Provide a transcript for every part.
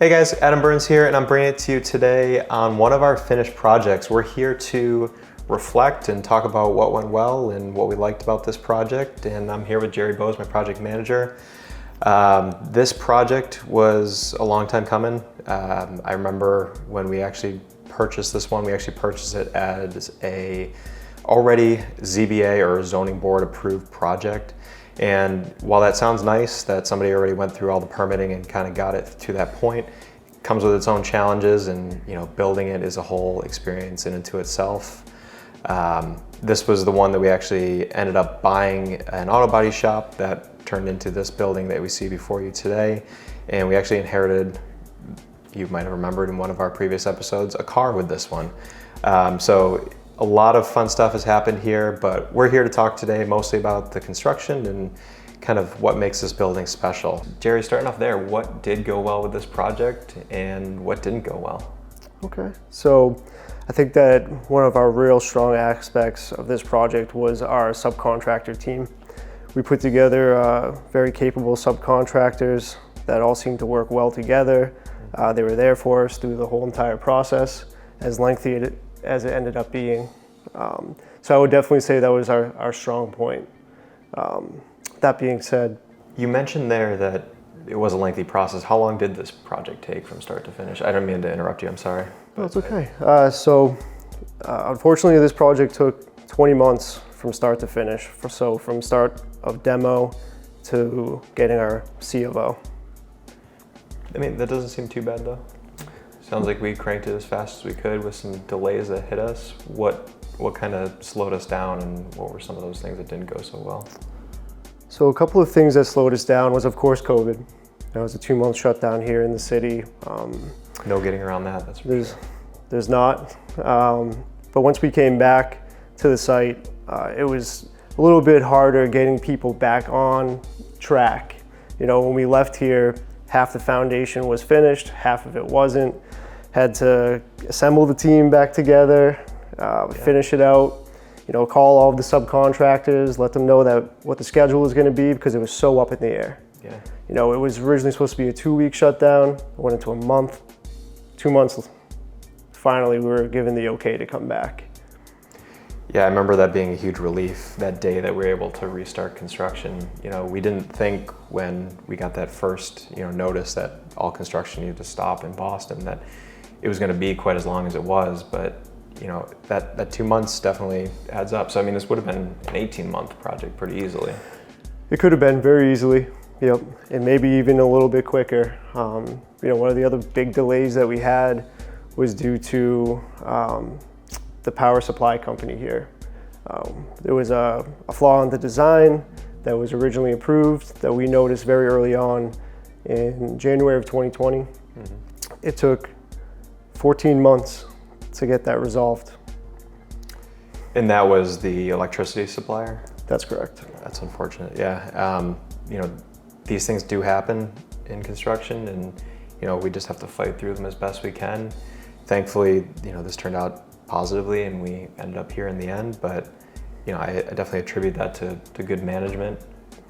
Hey guys, Adam Burns here, and I'm bringing it to you today on one of our finished projects. We're here to reflect and talk about what went well and what we liked about this project, and I'm here with Jerry Bowes, my project manager. This project was a long time coming. I remember when we actually purchased this one, we actually purchased it as a already ZBA or zoning board approved project. And while that sounds nice that somebody already went through all the permitting and kind of got it to that point, it comes with its own challenges, and building it is a whole experience in and to itself. This was the one that we actually ended up buying an auto body shop that turned into this building that we see before you today. And we actually inherited, you might have remembered in one of our previous episodes, a car with this one. So a lot of fun stuff has happened here, but we're here to talk today mostly about the construction and kind of what makes this building special. Jerry, starting off there, what did go well with this project and what didn't go well? Okay, so I think that one of our real strong aspects of this project was our subcontractor team. We put together very capable subcontractors that all seemed to work well together. They were there for us through the whole entire process, as lengthy as it ended up being. So I would definitely say that was our strong point. That being said, you mentioned there that it was a lengthy process. How long did this project take from start to finish? I don't mean to interrupt you, I'm sorry. No, it's okay. Unfortunately, this project took 20 months from start to finish. So from start of demo to getting our C of O. I mean, that doesn't seem too bad though. Sounds like we cranked it as fast as we could with some delays that hit us. What kind of slowed us down, and what were some of those things that didn't go so well? So a couple of things that slowed us down was, of course, COVID. That was a 2-month shutdown here in the city. No getting around that, that's for sure. There's not. But once we came back to the site, it was a little bit harder getting people back on track. When we left here, half the foundation was finished, half of it wasn't. Had to assemble the team back together, finish it out, call all of the subcontractors, let them know what the schedule was going to be, because it was so up in the air. Yeah. It was originally supposed to be a 2-week shutdown, it went into a month, 2 months. Finally, we were given the okay to come back. Yeah, I remember that being a huge relief that day that we were able to restart construction. We didn't think when we got that first, notice that all construction needed to stop in Boston that it was going to be quite as long as it was, but that 2 months definitely adds up. So I mean, this would have been an 18-month project pretty easily. It could have been very easily, yep, and maybe even a little bit quicker. One of the other big delays that we had was due to the power supply company here. There was a flaw in the design that was originally approved that we noticed very early on in January of 2020. Mm-hmm. It took 14 months to get that resolved. And that was the electricity supplier? That's correct. That's unfortunate, yeah. These things do happen in construction, and we just have to fight through them as best we can. Thankfully, this turned out positively and we ended up here in the end, but I definitely attribute that to good management.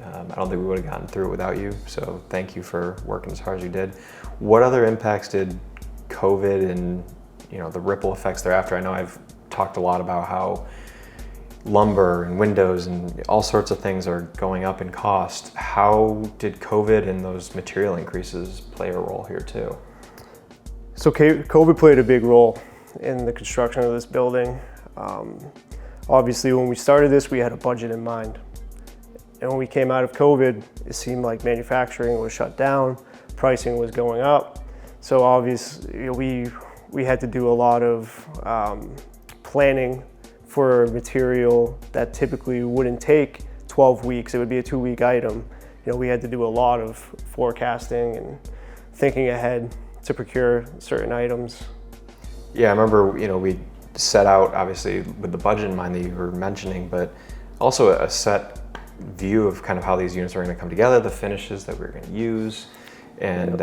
I don't think we would have gotten through it without you, so thank you for working as hard as you did. What other impacts did COVID and the ripple effects thereafter? I know I've talked a lot about how lumber and windows and all sorts of things are going up in cost. How did COVID and those material increases play a role here too? So COVID played a big role in the construction of this building. Obviously, when we started this, we had a budget in mind. And when we came out of COVID, it seemed like manufacturing was shut down, pricing was going up. So obviously, we had to do a lot of planning for material that typically wouldn't take 12 weeks. It would be a 2-week item. We had to do a lot of forecasting and thinking ahead to procure certain items. Yeah, I remember, we set out obviously with the budget in mind that you were mentioning, but also a set view of kind of how these units are going to come together, the finishes that we're going to use. And,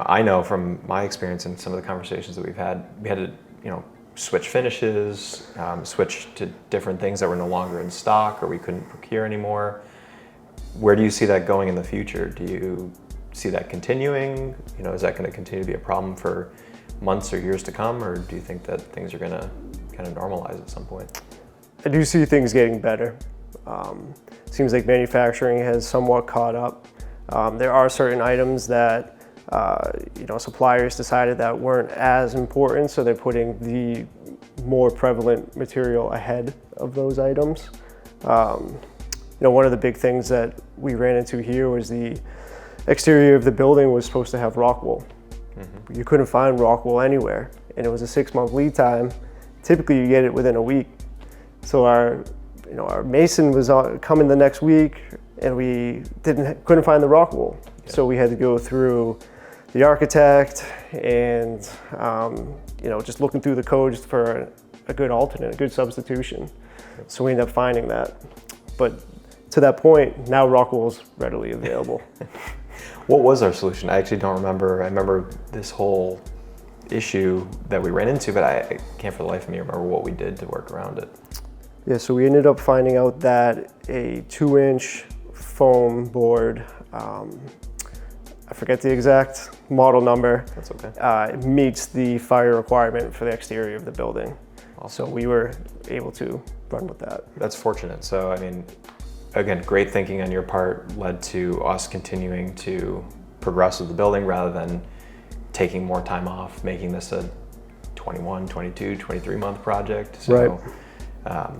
I know from my experience and some of the conversations that we've had, we had to, switch finishes, switch to different things that were no longer in stock or we couldn't procure anymore. Where do you see that going in the future? Do you see that continuing? You know, is that going to continue to be a problem for months or years to come, or do you think that things are going to kind of normalize at some point? I do see things getting better. Seems like manufacturing has somewhat caught up. There are certain items that suppliers decided that weren't as important, so they're putting the more prevalent material ahead of those items. One of the big things that we ran into here was the exterior of the building was supposed to have rock wool. Mm-hmm. You couldn't find rock wool anywhere, and it was a 6-month lead time. Typically, you get it within a week. So our mason was coming the next week, and we couldn't find the rock wool. Yeah. So we had to go through the architect and just looking through the codes for a good alternate, a good substitution. So we ended up finding that. But to that point, now rock wool is readily available. What was our solution? I actually don't remember. I remember this whole issue that we ran into, but I can't for the life of me remember what we did to work around it. Yeah, so we ended up finding out that a 2-inch foam board, I forget the exact model number. That's okay. Meets the fire requirement for the exterior of the building. Awesome. So we were able to run with that. That's fortunate. So, I mean, again, great thinking on your part led to us continuing to progress with the building rather than taking more time off, making this a 21, 22, 23-month project. So, right.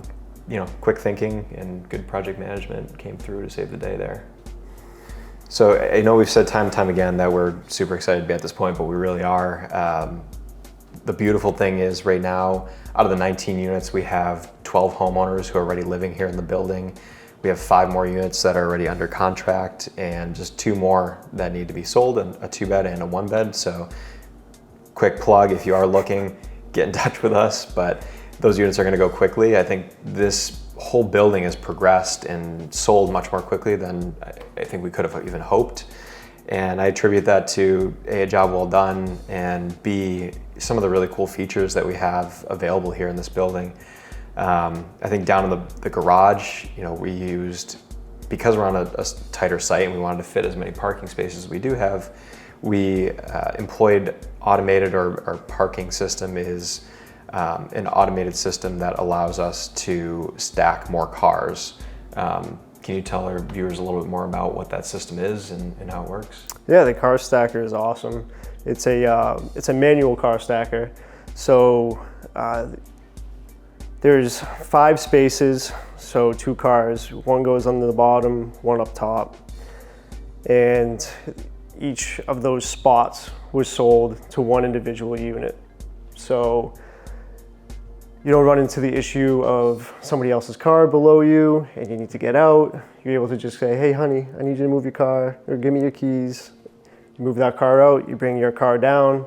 Quick thinking and good project management came through to save the day there. So I know we've said time and time again that we're super excited to be at this point, but we really are. The beautiful thing is right now, out of the 19 units, we have 12 homeowners who are already living here in the building. We have 5 more units that are already under contract and just 2 more that need to be sold, and a 2-bed and a 1-bed. So quick plug, if you are looking, get in touch with us, but those units are going to go quickly. I think this whole building has progressed and sold much more quickly than I think we could have even hoped. And I attribute that to A, job well done, and B, some of the really cool features that we have available here in this building. I think down in the garage, we used, because we're on a tighter site and we wanted to fit as many parking spaces as we do have, we employed automated, or our parking system is an automated system that allows us to stack more cars. Can you tell our viewers a little bit more about what that system is and how it works? Yeah, the car stacker is awesome. It's a manual car stacker. So there's 5 spaces, so 2 cars. 1 goes under the bottom, 1 up top. And each of those spots was sold to 1 individual unit. So you don't run into the issue of somebody else's car below you and you need to get out. You're able to just say, hey honey, I need you to move your car, or give me your keys. You move that car out, you bring your car down,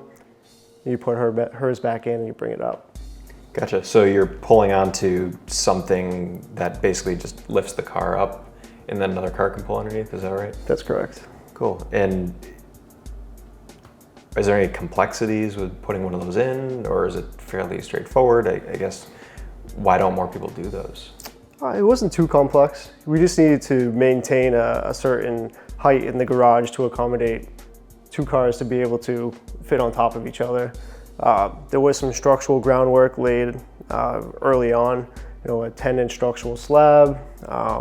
you put hers back in and you bring it up. Gotcha, so you're pulling onto something that basically just lifts the car up and then another car can pull underneath, is that right? That's correct. Cool, and is there any complexities with putting one of those in, or is it fairly straightforward? I guess, why don't more people do those? It wasn't too complex. We just needed to maintain a certain height in the garage to accommodate 2 cars to be able to fit on top of each other. There was some structural groundwork laid early on, a 10-inch structural slab.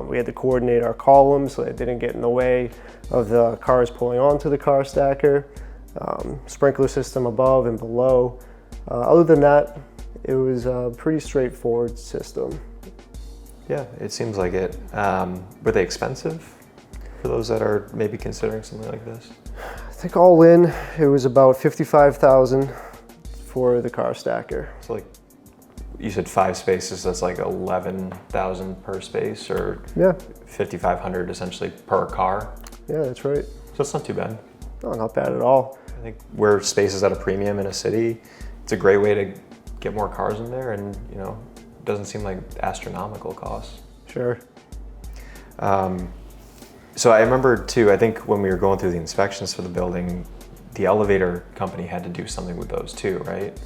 We had to coordinate our columns so it didn't get in the way of the cars pulling onto the car stacker. Sprinkler system above and below. Other than that, it was a pretty straightforward system. Yeah, it seems like it. Were they expensive for those that are maybe considering something like this? I think all in, it was about $55,000 for the car stacker. So like, you said 5 spaces, that's like $11,000 per space, or yeah, $5,500 essentially per car? Yeah, that's right. So it's not too bad. No, not bad at all. I think where space is at a premium in a city, it's a great way to get more cars in there, and it doesn't seem like astronomical costs. Sure. So I remember too, I think when we were going through the inspections for the building, the elevator company had to do something with those too, right?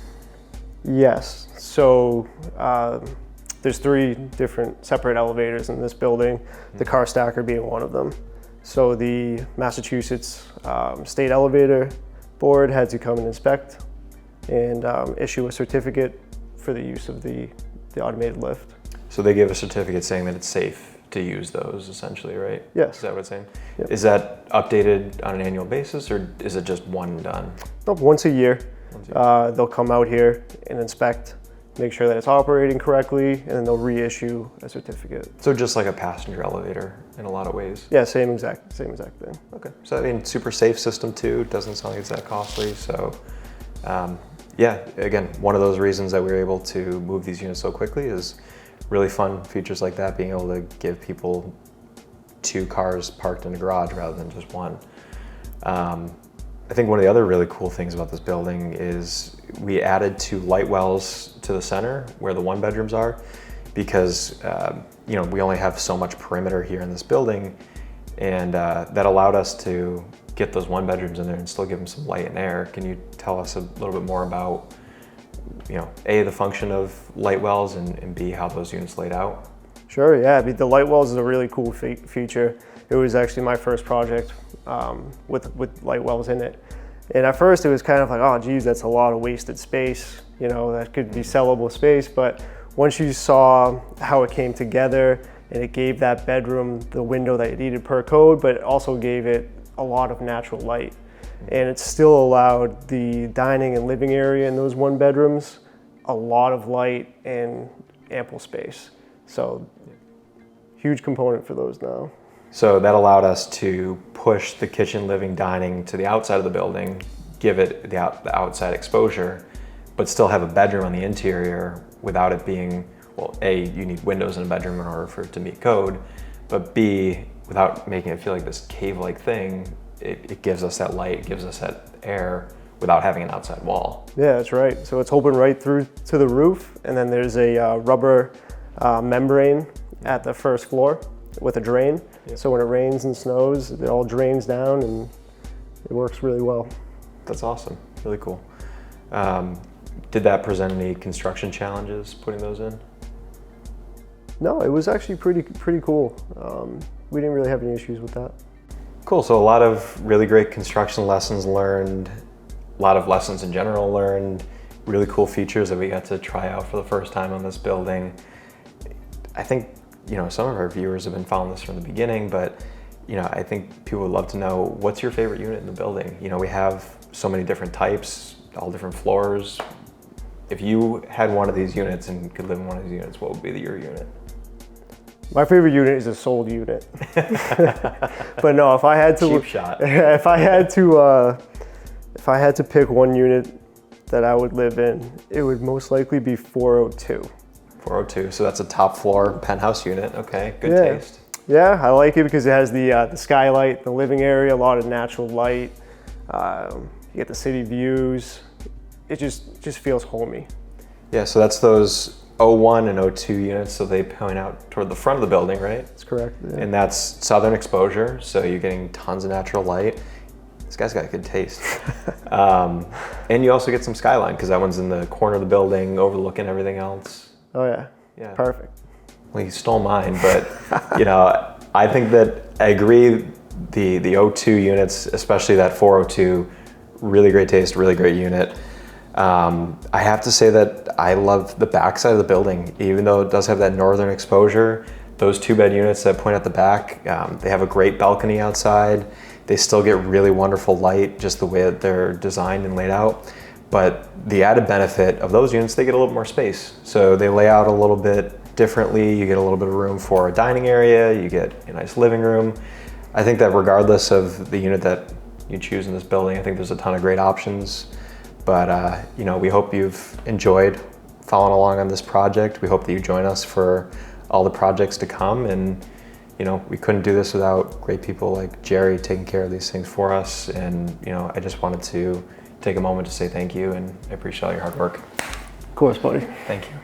Yes. So there's 3 different separate elevators in this building, the car stacker being one of them. So the Massachusetts State Elevator Board had to come and inspect and issue a certificate for the use of the automated lift. So they give a certificate saying that it's safe to use those, essentially, right? Yes. Is that what it's saying? Yep. Is that updated on an annual basis, or is it just one and done? Nope, once a year. They'll come out here and inspect, make sure that it's operating correctly, and then they'll reissue a certificate. So just like a passenger elevator in a lot of ways? Yeah, same exact thing. Okay, so I mean, super safe system too. Doesn't sound like it's that costly. So yeah, again, one of those reasons that we were able to move these units so quickly is really fun features like that, being able to give people 2 cars parked in a garage rather than just one. I think one of the other really cool things about this building is we added 2 light wells to the center where the 1 bedrooms are, because you know, we only have so much perimeter here in this building, and that allowed us to get those 1 bedrooms in there and still give them some light and air. Can you tell us a little bit more about, you know, A, the function of light wells, and B, how those units laid out? Sure, yeah. I mean, the light wells is a really cool feature. It was actually my first project with light wells in it. And at first it was kind of like, oh geez, that's a lot of wasted space. You know, that could be sellable space. But once you saw how it came together, and it gave that bedroom the window that it needed per code, but it also gave it a lot of natural light. And it still allowed the dining and living area in those 1 bedrooms a lot of light and ample space. So huge component for those now. So that allowed us to push the kitchen, living, dining to the outside of the building, give it the outside exposure, but still have a bedroom on the interior without it being, well, A, you need windows in a bedroom in order for it to meet code, but B, without making it feel like this cave-like thing, it gives us that light, it gives us that air without having an outside wall. Yeah, that's right. So it's open right through to the roof, and then there's a rubber membrane at the first floor with a drain. Yep. So when it rains and snows, it all drains down and it works really well. That's awesome, really cool. Did that present any construction challenges putting those in? No, it was actually pretty cool. We didn't really have any issues with that. Cool, so a lot of really great construction lessons learned, a lot of lessons in general learned, really cool features that we got to try out for the first time on this building. I think, you know, some of our viewers have been following this from the beginning, but, you know, I think people would love to know, what's your favorite unit in the building? You know, we have so many different types, all different floors. If you had one of these units and could live in one of these units, what would be your unit? My favorite unit is a sold unit. But no, if I had to, cheap shot. if I had to pick one unit that I would live in, it would most likely be 402. 402, so that's a top floor penthouse unit. Okay, good taste. Yeah, I like it because it has the skylight, the living area, a lot of natural light. You get the city views. It just feels homey. Yeah, so that's those 01 and 02 units, so they point out toward the front of the building, right? That's correct. Yeah. And that's southern exposure, so you're getting tons of natural light. This guy's got good taste. And you also get some skyline, because that one's in the corner of the building, overlooking everything else. Oh yeah. Yeah. Perfect. Well, you stole mine, but you know, I think that I agree. The 02 units, especially that 402, really great taste, really great unit. I have to say that I love the back side of the building, even though it does have that northern exposure. Those 2-bed units that point at the back, they have a great balcony outside. They still get really wonderful light, just the way that they're designed and laid out. But the added benefit of those units, they get a little more space. So they lay out a little bit differently. You get a little bit of room for a dining area. You get a nice living room. I think that regardless of the unit that you choose in this building, I think there's a ton of great options. But you know, we hope you've enjoyed following along on this project. We hope that you join us for all the projects to come. And you know, we couldn't do this without great people like Jerry taking care of these things for us. And you know, I just wanted to take a moment to say thank you, and I appreciate all your hard work. Of course, buddy. Thank you.